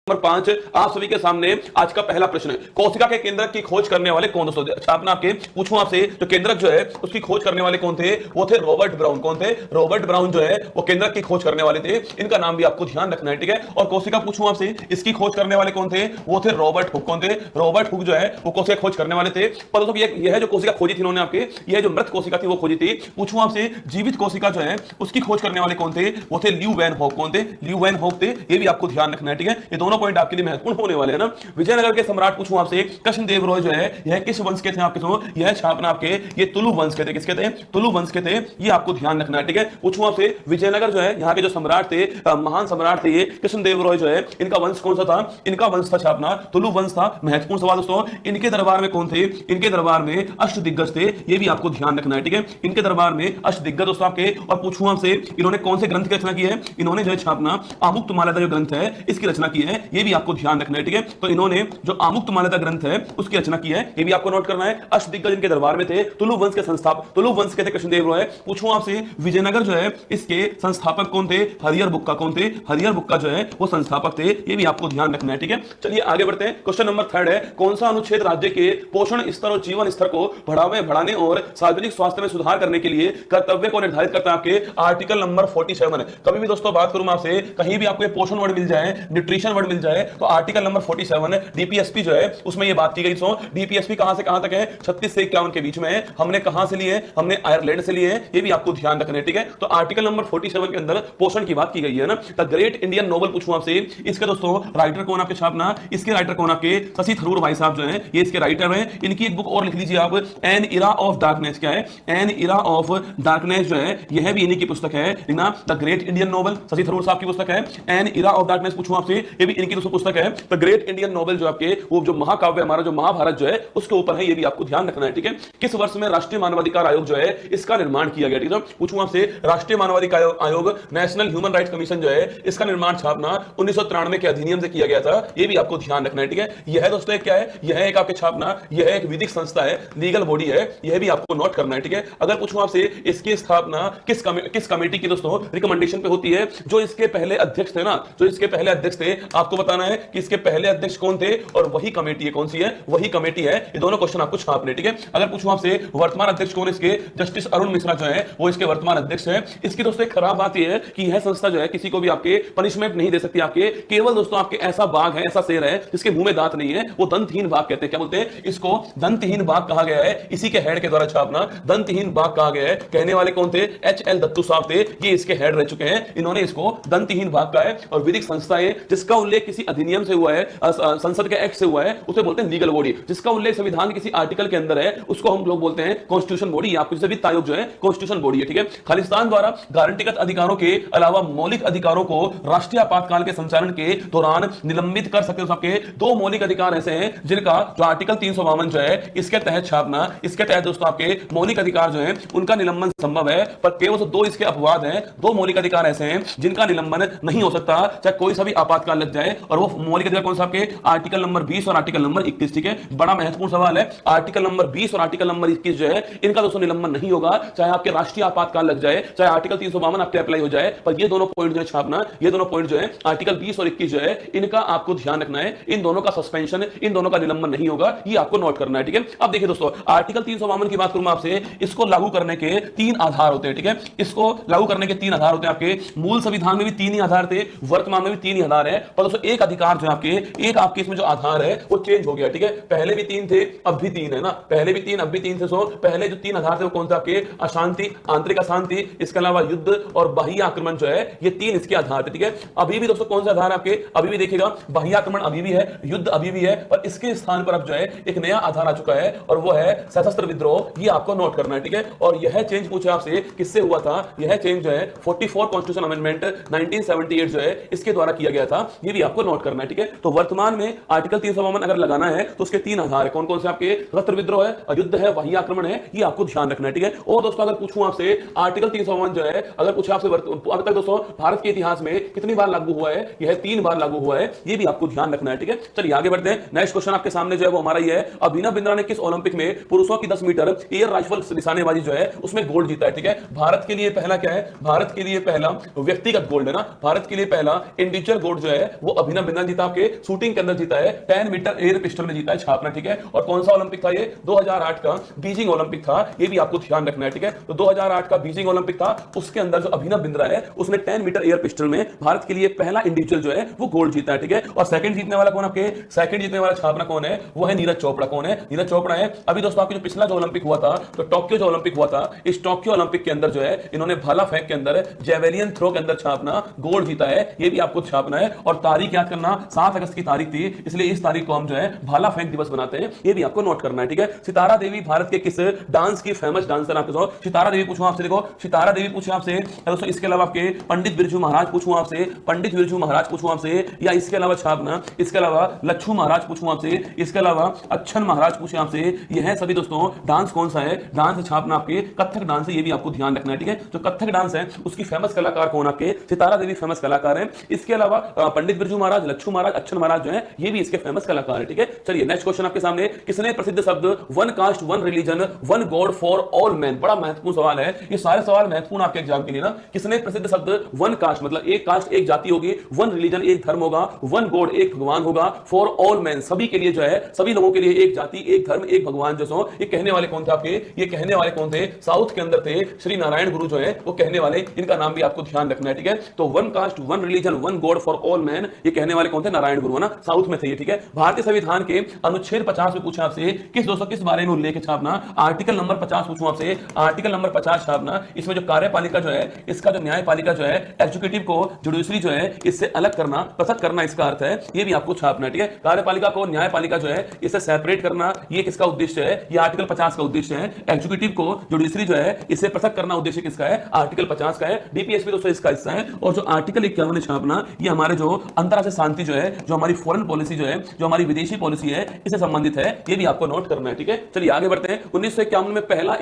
Number 5 आप सभी के सामने आज का पहला प्रश्न है। कोशिका के केंद्रक की खोज करने वाले कौन दोस्तों? अच्छा आपने आपके पूछूं आपसे, जो केंद्रक जो है उसकी खोज करने वाले कौन थे? वो थे रॉबर्ट ब्राउन। कौन थे? रॉबर्ट ब्राउन जो है वो केंद्रक की खोज करने वाले थे। इनका नाम भी आपको ध्यान रखना है, ठीक है। और कोशिका पूछूं आपसे, इसकी खोज करने वाले कौन थे? वो थे रॉबर्ट हुक। कौन थे? रॉबर्ट हुक जो है वो कोशिका खोज करने वाले थे। पर दोस्तों यह जो कोशिका खोजी थी इन्होंने आपके, यह जो मृत कोशिका थी वो खोजी थी। पूछूं आपसे, जीवित कोशिका जो है उसकी खोज करने वाले कौन थे? वो थे ल्यू वैन हॉक। कौन थे? ल्यू वैन हॉक थे। ये भी आपको ध्यान रखना है, ठीक है। ये दोनों पॉइंट आपके लिए महत्वपूर्ण होने वाले हैं ना। विजयनगर के सम्राट पूछूं आपसे, कृष्णदेव राय जो है यह किस वंश के थे? आपके सुनो, यह छापना आपके ये तुलु वंश के थे। किसके थे? तुलु वंश के थे। ये आपको ध्यान रखना है, ठीक है। पूछूं आपसे, विजयनगर जो है यहाँ के जो सम्राट थे, महान सम्राट थे ये कृष्णदेव राय जो है, इनका वंश कौन सा था? इनका वंश था छापना तुलु वंश था। महत्वपूर्ण सवाल दोस्तों। इनके दरबार में कौन थे? इनके दरबार में अष्टदिग्गज थे। ये भी आपको ध्यान रखना है, ठीक है। इनके दरबार में अष्टदिग्गज दोस्तों आपके। और पूछूं आपसे, इन्होंने कौन से ग्रंथ की रचना की है? इन्होंने जो है छापना आमुक्तमाल्यदा जो ग्रंथ है इसकी रचना की है। ये भी आपको ध्यान रखना है, ठीक है। तो इन्होंने जो आमुक्तमाल्यदा ग्रंथ है उसकी रचना की है, ये भी आपको नोट करना है। अष्टदिग्गज इनके दरबार में थे। तुलु वंश के संस्थापक, तुलु वंश के थे कृष्णदेव राय। पूछूं आपसे, विजयनगर जो है इसके संस्थापक कौन थे? हरिहर बुक्का। कौन थे? हरिहर बुक्का जो है वो संस्थापक थे। ये भी आपको ध्यान रखना है, ठीक है। चलिए आगे बढ़ते हैं। क्वेश्चन नंबर 3 है, कौन सा अनुच्छेद राज्य के पोषण स्तर और जीवन स्तर को बढ़ाने और सार्वजनिक स्वास्थ्य में सुधार करने के लिए कर्तव्य को निर्धारित करता है? आपके आर्टिकल नंबर 47 है। कभी भी दोस्तों बात करूं आपसे, कहीं भी आपको पोषण वर्ड मिल जाए, न्यूट्रिशन वर्ड मिल जाए, तो आर्टिकल नंबर 47 डीपीएसपी जो है उसमें ये बात की गई। सो डीपीएसपी कहां से कहां तक है? 36 से 51 के बीच में है। हमने कहां से लिए? हमने आयरलैंड से लिए हैं। ये भी आपको ध्यान रखना है, ठीक है। तो आर्टिकल नंबर 47 के अंदर पोषण की बात की गई है ना। द ग्रेट इंडियन नोबल पूछूं आपसे, इसके दोस्तों राइटर कौन? आपके छापना, इसके राइटर कौन? आपके शशि थरूर भाई साहब जो हैं, ये इसके राइटर हैं। इनकी एक बुक और लिख लीजिए आप, एन इरा ऑफ डार्कनेस। क्या है? एन इरा ऑफ डार्कनेस जो है यह भी इन्हीं की पुस्तक है ना। The great Indian novel Shashi Tharoor साहब की पुस्तक है। एन इरा ऑफ डार्कनेस पूछूं आपसे, ये भी इनकी दोस्तों पुस्तक है। द ग्रेट इंडियन नोबल जो आपके वो जो महाकाव्य हमारा जो महाभारत जो है उसके ऊपर है। ये भी आपको ध्यान रखना है, ठीक है। किस वर्ष में राष्ट्रीय मानवाधिकार आयोग जो है इसका निर्माण किया गया? ठीक है। पूछूं आपसे, राष्ट्रीय मानवाधिकार आयोग नेशनल ह्यूमन राइट्स कमीशन जो है इसका निर्माण छापना 1993 के अधिनियम से किया गया था। ये भी आपको ध्यान रखना है, ठीक है। यह दोस्तों क्या है? यह एक आपके छापना, यह एक विधिक संस्था है, लीगल बॉडी है। यह भी आपको नोट करना है, ठीक है। अगर पूछूं आपसे, इसकी स्थापना किस कमेटी की दोस्तों रिकमेंडेशन पे होती है? जो इसके पहले अध्यक्ष थे ना, जो इसके पहले अध्यक्ष थे, आपको बताना है कि इसके पहले अध्यक्ष कौन थे और वही कमेटी है। कौन सी है? वही कमेटी है। ये दोनों क्वेश्चन आपको छापने, ठीक है। अगर पूछूं आपसे, वर्तमान अध्यक्ष कौन है इसके? जस्टिस अरुण मिश्रा जो है वो इसके वर्तमान अध्यक्ष है। इसकी दोस्तों एक खराब बात यह है कि यह संस्था जो है किसी को भी आपके पनिशमेंट नहीं दे सकती। आपके केवल दोस्तों आपके ऐसा बाघ है, ऐसा शेर है जिसके मुंह में दांत नहीं है, वो दंतहीन बाघ कहते हैं। क्या बोलते हैं इसको? दंतहीन बाघ कहा गया है। इसी के हेड के द्वारा छापना दंतहीन बाघ कहा गया है। कहने वाले कौन थे? एचएल दत्तू साहब थे। ये इसके हेड रह चुके हैं। इन्होंने इसको दंतहीन बाघ कहा है। और विधिक संस्था है जिसका उल्लेख किसी अधिनियम से हुआ है, संसद के एक्ट से हुआ है, उसे बोलते हैं लीगल बॉडी। जिसका उल्लेख संविधान किसी आर्टिकल के अंदर है उसको हम लोग बोलते हैं कॉन्स्टिट्यूशन बॉडी। आपको जैसे वित्त आयोग जो है कॉन्स्टिट्यूशन बॉडी है, ठीक है। खालिस्तान द्वारा गारंटीगत अधिकारों के अलावा मौलिक अधिकारों को राष्ट्रीय आपातकाल के संचालन के दौरान निलंबित कर सकते हो। सबके दो मौलिक अधिकार ऐसे हैं जिनका जो आर्टिकल 352 जो है इसके तहत छापना, इसके तहत दोस्तों आपके मौलिक अधिकार जो है उनका निलंबन संभव है। पर केवल दो इसके अपवाद हैं। दो मौलिक अधिकार ऐसे हैं जिनका निलंबन नहीं हो सकता चाहे कोई सा भी आपातकाल लग जाए। और वो मौलिक अधिकार कौन सा? आपके आर्टिकल नंबर 20 और आर्टिकल नंबर 21, ठीक है। बड़ा महत्वपूर्ण सवाल है। आर्टिकल नंबर 20 और आर्टिकल नंबर 21 जो है इनका दोस्तों निलंबन नहीं होगा चाहे आपके राष्ट्रीय आपातकाल लग जाए, चाहे आर्टिकल 352 आप पे अप्लाई हो जाए। पर ये दोनों पॉइंट जो है छापना, ये दोनों पॉइंट जो है आर्टिकल 20 और 21 जो है इनका आपको ध्यान रखना है। इन दोनों का सस्पेंशन, इन दोनों का निलंबन नहीं होगा। ये आपको नोट करना है, ठीक है। अब देखिए दोस्तों, आर्टिकल 352 की बात करूं आपसे, इसको लागू करने के 3 आधार होते हैं, ठीक है। इसको लागू करने के 3 आधार होते हैं। आपके मूल संविधान में भी 3 ही आधार थे, वर्तमान में भी 3 ही आधार है। पर दोस्तों एक अधिकार जो आपके, एक आपके इसमें जो आधार है वो चेंज हो गया, ठीक है। पहले भी 3 थे, अब भी 3 है ना। पहले भी 3, अब भी 3 थे। सो पहले जो 3 आधार थे वो कौन थे? आपके अशांति, आंतरिक अशांति, इसके अलावा युद्ध और बाह्य आक्रमण जो है, ये 3 इसके आधार थे, ठीक है। अभी भी दोस्तों कौन सा आधार है आपके? अभी भी देखिएगा बाह्य आक्रमण अभी भी है, युद्ध अभी भी है, पर इसके स्थान पर अब जो है एक नया आधार आ चुका है और वो है सशस्त्र विद्रोह। ये आपको नोट करना है, ठीक है। और यह चेंज पूछा आपसे किससे हुआ था? यह चेंज जो है 44 कॉन्स्टिट्यूशन अमेंडमेंट 1978 जो है इसके द्वारा किया गया था। ये भी आपको नोट करना है, ठीक है। तो वर्तमान में आर्टिकल 352 अगर लगाना है तो उसके 3 आधार है। कौन कौन से? आपके सशस्त्र विद्रोह है, युद्ध है, बाह्य आक्रमण है। ये आपको ध्यान रखना है, ठीक है। और दोस्तों अगर पूछूं आपसे, आर्टिकल 352 जो है अगर पूछा आपसे अब तक दोस्तों भारत के इतिहास में कितनी बार लागू हुआ है? यह 3 बार लागू हुआ है। ये भी आपको ध्यान रखना है, ठीक है। चलिए आगे बढ़ते हैं। नेक्स्ट क्वेश्चन आपके सामने जो है वो हमारा ये है, अभिनव बिंद्रा ने किस ओलंपिक में पुरुषों की 10 मीटर एयर राइफल निशानेबाजी जो है उसमें गोल्ड जीता है, ठीक है। भारत के लिए पहला क्या है? भारत के लिए पहला व्यक्तिगत गोल्ड है ना। भारत के लिए पहला इंडिविजुअल गोल्ड जो है वो अभिनव बिंद्रा जीता आपके शूटिंग के अंदर जीता है, 10 मीटर एयर पिस्टल में जीता है छापना, ठीक है। और कौन सा ओलंपिक था ये? 2008 का बीजिंग ओलंपिक था, ये भी आपको ध्यान रखना है, ठीक है। तो 2008 का बीजिंग ओलंपिक था, उसके अंदर जो अभिनव बिंद्रा है उसने 10 मीटर एयर पिस्टल में भारत के लिए पहला इंडिविजुअल जो है वो गोल्ड जीता है, ठीक है। और सेकंड जीतने वाला कौन आपके? सेकंड जीतने वाला छापना कौन है? वो है नीरज चोपड़ा। कौन है? नीरज चोपड़ा है। अभी दोस्तों आपके जो पिछला जो ओलंपिक हुआ था, तो टोक्यो जो ओलंपिक हुआ था, इस टोक्यो ओलंपिक के अंदर जो है इन्होंने भाला फेंक के अंदर जेवेलियन थ्रो के अंदर छापना गोल्ड जीता है, ये भी आपको छापना है। और तारीख याद करना, 7 अगस्त की तारीख थी, इसलिए इस तारीख को हम जो है भाला फेंक दिवस बनाते हैं, ये भी आपको नोट करना है, ठीक है। सितारा देवी भारत के किस डांस की फेमस डांसर? आपको सितारा देवी पूछूं आपसे, देखो सितारा देवी पूछूं आपसे दोस्तों, इसके अलावा आपके पंडित बिरजू महाराज पूछूं आपसे, पंडित बिरजू महाराज पूछूं आपसे, या इसके अलावा छापना, इसके अलावा लच्छू महाराज पूछूं आपसे, इसके अलावा अच्छन महाराज पूछे आपसे, ये है सभी दोस्तों। डांस कौन सा है? डांस छापना आपके कथक डांस है, ये भी आपको ध्यान रखना है, ठीक है। जो कथक डांस है उसकी फेमस कलाकार कौन? आपके सितारा देवी फेमस कलाकार है। इसके अलावा पंडित बिरजू महाराज, लच्छू महाराज, अच्छन महाराज जो है ये भी इसके फेमस कलाकार है, ठीक है। चलिए नेक्स्ट क्वेश्चन आपके सामने, किसने प्रसिद्ध शब्द one cast one religion one God for all man? बड़ा महत्वपूर्ण सवाल है, ये सारे सवाल महत्वपूर्ण आपके एग्जाम के लिए ना। किसने प्रसिद्ध शब्द वन कास्ट मतलब एक कास्ट एक जाति होगी, वन रिलीजन एक धर्म होगा, वन गॉड एक भगवान होगा, फॉर ऑल मैन सभी के लिए जो है, सभी लोगों के लिए एक जाति एक धर्म एक भगवान जो सो, ये कहने वाले कौन थे आपके? ये कहने वाले कौन थे? साउथ के अंदर थे श्री नारायण गुरु जो है वो कहने वाले, इनका नाम भी आपको ध्यान रखना है, ठीक है। तो one cast one religion one God for all man, ये कहने वाले कौन थे? नारायण गुरु है ना, साउथ में थे ये, ठीक है। भारतीय संविधान के अनुच्छेद 50 में पूछा आपसे किस दोस्तों किस बारे में उल्लेख छापना? आर्टिकल नंबर 50 पूछूं आपसे, आर्टिकल नंबर 50 छापना। इसमें जो कार्यपालिका जो है, इसका जो न्यायपालिका जो है, एग्जीक्यूटिव को जुडिशरी जो है इससे अलग करना, पृथक करना इसका अर्थ है, ये भी आपको छापना है, ठीक है। कार्यपालिका को न्यायपालिका जो है इससे सेपरेट करना, ये किसका उद्देश्य है? ये आर्टिकल 50 का उद्देश्य है। एग्जीक्यूटिव को जुडिशरी जो है इससे पृथक करना उद्देश्य किसका है? आर्टिकल 50 का है। डीपीएसपी दोस्तों इसका हिस्सा है। और जो आर्टिकल 51 छापना, ये हमारे जो अंतर्राष्ट्रीय शांति जो है, जो हमारी फॉरेन पॉलिसी जो है, जो हमारी विदेशी पॉलिसी है, इससे संबंधित है, ये भी आपको नोट करना है, ठीक है। चलिए आगे बढ़ते हैं। 1951 में पहला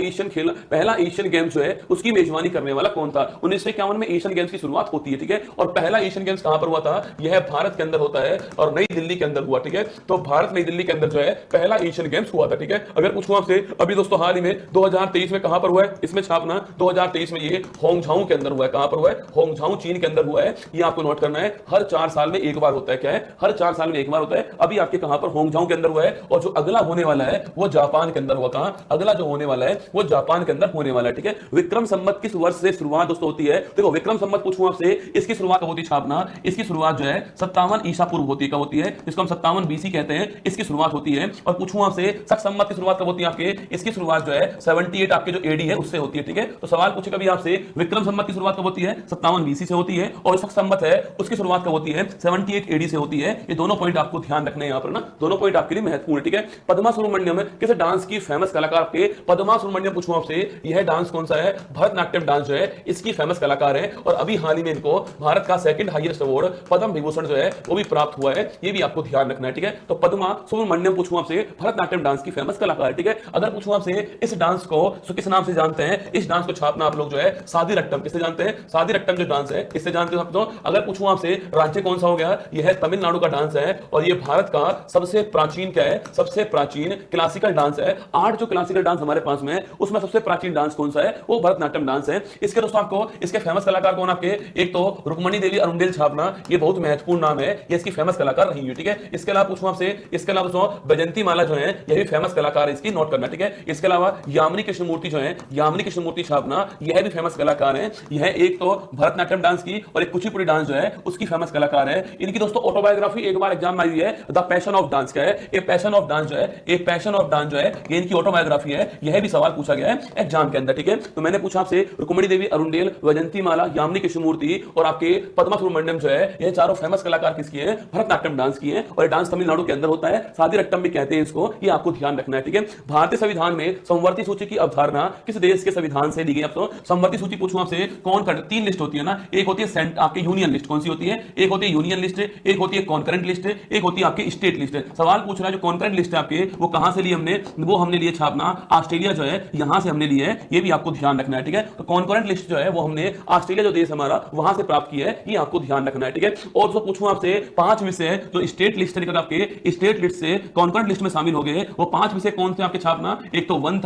एशियन गेम्स जो है उसकी मेजबानी करने वाला कौन था? 1951 में एशियन गेम्स की शुरुआत होती है, ठीक है। और पहला एशियन गेम्स कहां पर हुआ था? यह भारत के अंदर होता है और नई दिल्ली के अंदर हुआ, ठीक है। तो भारत नई दिल्ली के अंदर जो है पहला एशियन गेम्स हुआ था, ठीक है। अगर पूछूं आपसे अभी दोस्तों हाल ही में 2023 में कहां पर हुआ है, इसमें छापना 2023 में ये होंगझाऊ के अंदर हुआ है। कहां पर हुआ है? होंगझाऊ चीन के अंदर हुआ है, ये आपको नोट करना है। हर 4 साल में एक बार होता है। क्या है? हर 4 साल में एक बार होता है। अभी आपके कहां पर? होंगझाऊ के अंदर हुआ है। और जो अगला होने वाला है वो जापान के अंदर हुआ। कहां? अगला जो होने वाला है वो जापान के अंदर होने वाला है, ठीक है। विक्रम संवत किस वर्ष से शुरुआत दोस्तों होती है? देखो विक्रम संवत पूछूं आपसे, इसकी शुरुआत कब होती है? छापना, इसकी शुरुआत जो है 57 ईसा पूर्व होती है। कब होती है? इसको हम 57 बीसी कहते हैं, इसकी शुरुआत होती है। और पूछूं आपसे शक संवत की शुरुआत कब होती है आपके? इसकी शुरुआत जो है 78 आपके जो एडी है उससे होती है, ठीक है। तो सवाल पूछे कभी आपसे विक्रम संवत की शुरुआत कब होती है? 57 बीसी से होती है। और शक संवत है उसकी शुरुआत कब होती है? 78 एडी से होती है। ये दोनों पॉइंट आपको ध्यान रखने हैं यहां पर ना, दोनों पॉइंट आपके लिए महत्वपूर्ण है, ठीक है। पद्मा सुब्रमण्यम किस डांस की फेमस कलाकार आपके? पद्मा सुब्रमण्यम पूछूं आपसे, यह डांस कौन सा है? भरतनाट्यम डांस जो है इसकी फेमस कलाकार है। और अभी हाल ही में इनको भारत का second highest award Padma Vibhushan जो है वो भी प्राप्त हुआ है, ये भी आपको ध्यान रखना है, ठीक है। तो पद्मा सुब्रमण्यम पूछूं आपसे भरतनाट्यम डांस की फेमस कलाकार, ठीक है। अगर पूछूं आपसे इस डांस को किस नाम से जानते हैं? इस डांस को छापना आप लोग जो है सादी रट्टम, किससे जानते हैं? सादी रट्टम जो डांस है इससे जानते हो आप लोग। अगर पूछूं आपसे राज्य कौन सा हो गया? यह है तमिलनाडु का डांस है। और यह भारत का सबसे प्राचीन क्या है? सबसे प्राचीन क्लासिकल डांस है। 8 जो क्लासिकल डांस हमारे पास में है उसमें सबसे प्राचीन डांस कौन सा है? वो भरतनाट्यम डांस है। इसके दोस्तों आपको इसके फेमस कलाकार कौन आपके? एक तो रुक्मणी देवी अरुंडेल छापना, ये बहुत महत्वपूर्ण नाम है, ये इसकी फेमस कलाकार रही है, ठीक है। इसके अलावा पूछूं आपसे, इसके अलावा दोस्तों बैजंती माला जो है यह भी फेमस कलाकार है, इसकी नोट करना, ठीक है। इसके अलावा यामिनी कृष्णमूर्ति जो है, यामिनी कृष्णमूर्ति छापना, यह भी फेमस कलाकार है। यह एक तो भरतनाट्यम डांस की और एक कुचिपुड़ी डांस जो है उसकी फेमस कलाकार है। इनकी दोस्तों ऑटोबायोग्राफी एक बार एग्जाम में आई है, द पैशन ऑफ डांस। क्या है? ए पैशन ऑफ डांस जो है, ए पैशन ऑफ डांस जो है ये इनकी ऑटोबायोग्राफी है। यह भी सवाल पूछा गया है एग्जाम के अंदर, ठीक है। तो मैंने पूछा आपसे रुक्मणी देवी अरुंडेल, वैजंती माला, यामिनी कृष्णमूर्ति और आपके पद्मा सुब्रमण्यम जो है, ये चारों फेमस कलाकार किसकी है? भरतनाट्यम डांस की है। और ये डांस तमिलनाडु के अंदर होता है, सादी रट्टम भी कहते हैं इसको, ये आपको ध्यान रखना है, ठीक है। भारतीय संविधान में समवर्ती सूची की अवधारणा किस देश के संविधान से ली गई? आपको समवर्ती सूची पूछूं आपसे, कौन कर 3 लिस्ट होती है ना, एक होती है आपके यूनियन लिस्ट, कौन सी होती है? एक होती है यूनियन लिस्ट, एक होती है कॉन्करेंट लिस्ट, एक होती है आपकी स्टेट लिस्ट। सवाल पूछ रहा है जो कॉन्करेंट लिस्ट है आपके वो कहां से ली हमने? वो हमने लिए छापना ऑस्ट्रेलिया जो है यहां से हमने लिए है, ये भी आपको ध्यान रखना है, ठीक है। तो कॉन्करेंट लिस्ट जो है वो हमने ऑस्ट्रेलिया जो देश हमारा वहां से प्राप्त की है, ये आपको ध्यान रखना है, ठीक है। और जो पूछूं आपसे 5 विषय जो स्टेट लिस्ट निकल आपके स्टेट लिस्ट से कॉन्करेंट लिस्ट में शामिल हो गए, वो 5 विषय कौन थे आपके छापना? एक तो वन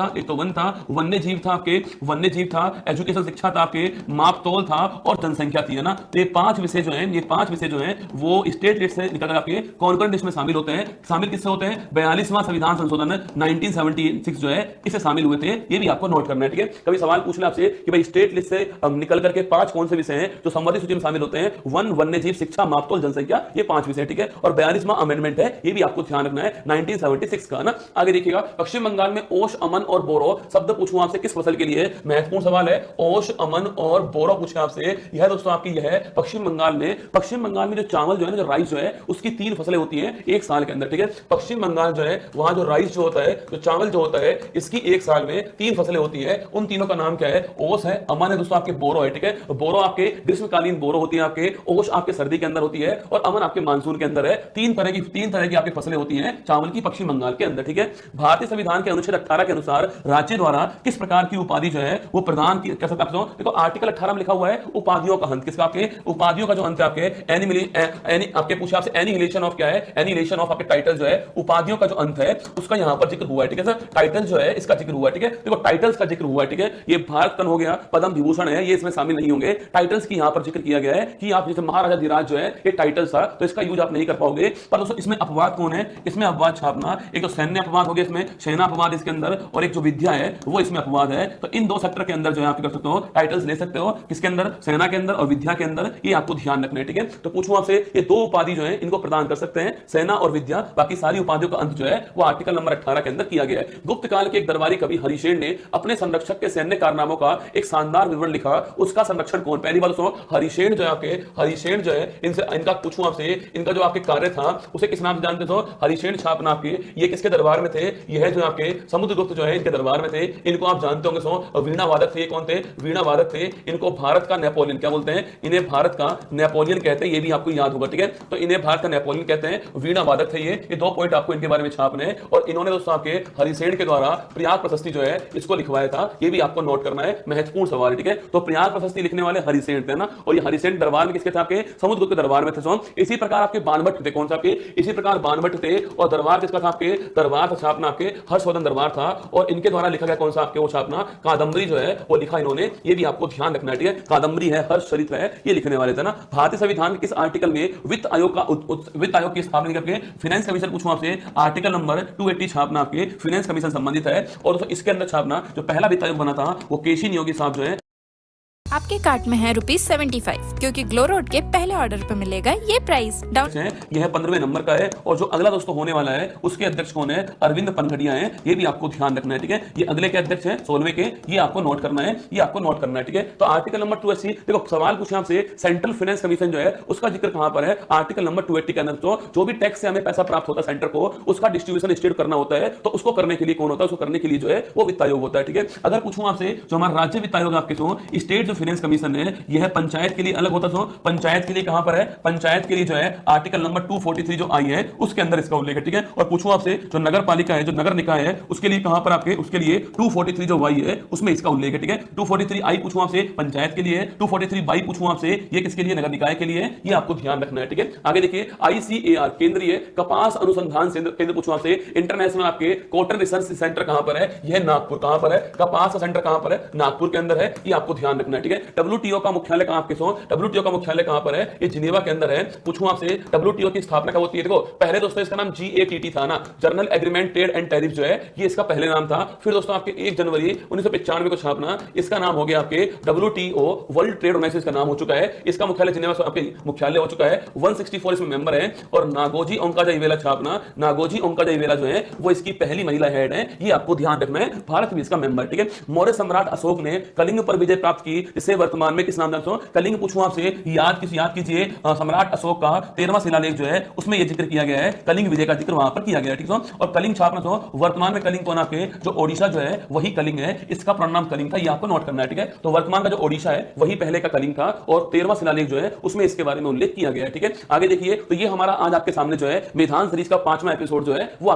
था, वन्य जीव था आपके, वन्य जीव था, एजुकेशन शिक्षा था आपके, माप तोल था और जनसंख्या थी, है ना। तो ये 5 विषय जो है, ये 5 विषय जो है हैं वो स्टेट लिस्ट से निकल कर आपके कॉन्करेंट लिस्ट में शामिल होते हैं। शामिल किससे होते हैं? 42वां संविधान संशोधन 1976 जो है इससे शामिल हुए थे। ये भी आपको नोट करना है, ठीक है। कभी सवाल पूछ ले आपसे कि भाई स्टेट लिस्ट से निकल करके 5 कौन से विषय हैं जो संवर्धित सूची में शामिल होते हैं? वन, वन्यजीव, शिक्षा, मापतोल, जनसंख्या, ये 5 विषय, ठीक है। और 42वां अमेंडमेंट है, ये भी आपको ध्यान रखना है 1976 का ना। आगे देखिएगा, पश्चिम बंगाल में ओश, अमन और बोरो शब्द पूछूं आपसे किस फसल के लिए? महत्वपूर्ण सवाल है। ओश, अमन और बोरो पूछे आपसे, यह दोस्तों आपकी यह है पश्चिम बंगाल में जो चावल जो है ना, जो राइस जो है उसकी 3 फसलें होती हैं एक साल के अंदर, ठीक है। पश्चिम बंगाल जो है वहां जो राइस जो होता है, जो चावल जो होता है, इसकी एक साल में 3 फसलें होती है। उन तीनों का नाम क्या है? ओस है, अमन है दोस्तों आपके बोरो है, ठीक है। बोरो आपके ग्रीष्मकालीन बोरो होती है आपके, ओस आपके सर्दी के अंदर होती है और अमन आपके मानसून के अंदर है। तीन तरह की आपकी फसलें होती हैं चावल की पश्चिम बंगाल के अंदर, ठीक है। भारतीय संविधान के अनुच्छेद 18 के अनुसार राज्य द्वारा किस प्रकार की उपाधि जो है वो प्रदान कर सकता है? देखो आर्टिकल 18 में लिखा हुआ है उपाधियों का अंत, किसका? आपके उपाधियों का जो अंत है आपके आपके पूछे आपसे एनिहिलेशन ऑफ क्या है? एनिहिलेशन ऑफ आपके टाइटल जो है उपाधियों का जो अंत है उसका यहां पर जिक्र हुआ है, ठीक है सर। टाइटल जो है इसका जिक्र हुआ है, ठीक है। देखो टाइटल्स का जिक्र हुआ है, ठीक है। ये भारत रत्न हो गया, पद्म विभूषण है, ये इसमें शामिल नहीं होंगे। टाइटल्स की यहां पर जिक्र किया गया है कि आप जैसे महाराजा धीराज जो है ये टाइटल्स था, तो इसका यूज आप नहीं कर पाओगे। पर दोस्तों इसमें अपवाद कौन है? इसमें अपवाद छापना, एक तो सैन्य अपवाद हो गया, इसमें सेना अपवाद इसके अंदर, और एक जो विद्या है वो इसमें अपवाद है। तो इन 2 सेक्टर के अंदर जो है आप कर सकते हो टाइटल्स ले सकते हो, किसके अंदर? सेना के अंदर और विद्या के अंदर। ये आपको ध्यान रखना है, ठीक है। तो पूछूं आपसे, ये 2 उपाधि जो है इनको प्रदान कर सकते हैं, सेना और विद्या। बाकी सारी उपाधियों का अंत जो है वो आर्टिकल नंबर 18 के अंदर किया गया है। गुप्त काल के एक दरबारी कवि हरिशेन ने अपने संरक्षक के सैन्य कारनामों का एक शानदार विवरण लिखा। उसका संरक्षण कौन? पहली बात सुनो, हरिशेन जो है आपके, हरिशेन जो है इनका पूछूं आपसे, इनका जो आपके कार्य था उसे किस नाम से जानते हो? हरिशेन छापना आपके, ये किसके दरबार में थे? यह जो आपके समुद्रगुप्त जो है इनके दरबार में थे। इनको आप जानते होंगे सो वीणा वादक थे। कौन थे? वीणा वादक थे। इनको भारत का नेपोलियन क्या बोलते हैं? इन्हें भारत का नेपोलियन कहते हैं, ये भी आपको याद होगा, ठीक है। तो इन्हें भारत का नेपोलियन कहते हैं, वीणा वादक थे ये 2 पॉइंट आपको इनके बारे में छापने हैं। और इन्होंने दोस्तों आपके हरिसेन के द्वारा प्रयाग प्रशस्ति जो है इसको लिखवाया था, ये भी आपको नोट करना है, महत्वपूर्ण सवाल है, ठीक है। तो प्रयाग प्रशस्ति लिखने वाले हरिसेन थे ना, और ये हरिसेन दरबार में किसके थे? आपके समुद्रगुप्त के दरबार में थे। इसी प्रकार आपके बाणभट्ट थे। कौन सा? आपके इसी प्रकार बाणभट्ट थे। और दरबार किसका था? आपके दरबार था छापना आपके हर्षवर्धन दरबार था, और इनके द्वारा लिखा गया कौन सा? आपके वो छापना कादम्बरी जो है वो लिखा इन्होंने, ये भी आपको ध्यान रखना है, ठीक है। कादम्बरी है, हर्षचरित्र है, ये लिखने वाले थे ना। भारतीय संविधान के इस आर्टिकल में वित्त आयोग की स्थापना करके फाइनेंस कमीशन पूछूं आपसे, आर्टिकल नंबर 280 छापना आपके फाइनेंस कमीशन संबंधित है। और दोस्तों इसके अंदर छापना जो पहला वित्त आयोग बना था वो केसी नियोगी साहब जो है। आपके कार्ट में है ₹75, क्योंकि ग्लो रोड के पहले ऑर्डर पर मिलेगा ये प्राइस डाउन। यह 15वें नंबर का है। और जो अगला दोस्तों होने वाला है उसके अध्यक्ष कौन है? अरविंद पनघड़िया हैं, ये भी आपको ध्यान रखना है, ठीक है। ये अगले के अध्यक्ष हैं 16वें के, ये आपको नोट करना है, ये आपको नोट करना है, ठीक है। तो आर्टिकल नंबर 280, देखो सवाल पूछे आपसे सेंट्रल फाइनेंस कमीशन जो है उसका जिक्र कहां पर है? आर्टिकल नंबर 280 के अंदर। तो जो भी टैक्स से हमें पैसा प्राप्त होता है सेंटर को, उसका डिस्ट्रीब्यूशन स्टेट करना होता है, तो उसको करने के लिए कौन होता है? उसको करने के लिए जो है वो वित्त आयोग होता है, ठीक है। अगर पूछूं आपसे जो हमारा राज्य वित्त आयोग आपके स्टेट जो फाइनेंस कमीशन है, यह पंचायत के लिए अलग होता है। पंचायत के लिए कहां पर है? पंचायत के लिए जो है आर्टिकल नंबर 243 जो आई है उसके अंदर इसका उल्लेख है, ठीक है। और पूछूं आपसे जो नगर पालिका है, जो नगर निकाय है, उसके लिए कहां पर आपके, उसके लिए 243 जो वाई है उसमें इसका उल्लेख है, ठीक है। 243 आई पूछूं आपसे पंचायत के लिए, 243 वाई पूछूं आपसे ये किसके लिए? नगर निकाय के लिए। ये आपको ध्यान रखना है, ठीक है। आगे देखिए ICAR केंद्रीय कपास अनुसंधान केंद्र पूछूं आपसे, इंटरनेशनल आपके कॉटन रिसर्च सेंटर कहां पर है? यह नागपुर। कहां पर है? कपास का सेंटर कहां पर है? नागपुर के अंदर है, ये आपको ध्यान रखना है, ठीक है। WTO का मुख्यालय कहां आपके WTO का मुख्यालय कहां पर है? ये जिनेवा के अंदर है। पूछूं आपसे WTO की स्थापना कब होती है? देखो पहले दोस्तों इसका नाम GATT था ना, journal agreement trade and tariff जो है ये इसका पहले नाम था। फिर दोस्तों आपके 1 जनवरी 1995 को छापना इसका नाम हो गया आपके WTO वर्ल्ड ट्रेड ऑर्गेनाइजेशन का नाम हो चुका है। इसका मुख्यालय जिनेवा आपके मुख्यालय हो चुका है। 164 इसमें मेंबर है। और नागोजी ओंकाजाइवेला छापना, नागोजी ओंकाजाइवेला जो है वो इसकी पहली महिला हेड है, ये आपको ध्यान रखना है। भारत भी इसका मेंबर, ठीक है। मौर्य सम्राट अशोक ने कलिंग पर विजय प्राप्त की, जिसे वर्तमान में किस नाम से? कलिंग पूछूं आपसे याद कीजिए सम्राट अशोक का 13वां शिलालेख जो है उसमें यह जिक्र किया गया है, कलिंग विजय का जिक्र वहां पर किया गया है, ठीक है। और कलिंग छापना वर्तमान में कलिंग कौन? आपके जो ओडिशा जो है वही कलिंग है, इसका प्रोनाम कलिंग था, ये आपको नोट करना है, ठीक है। तो वर्तमान का जो ओडिशा है वही पहले का कलिंग था, और 13वां शिलालेख जो है उसमें इसके बारे में उल्लेख किया गया है, ठीक है। आगे देखिए, तो ये हमारा आज आपके सामने जो है मेधान सीरीज का 5वां एपिसोड जो है वो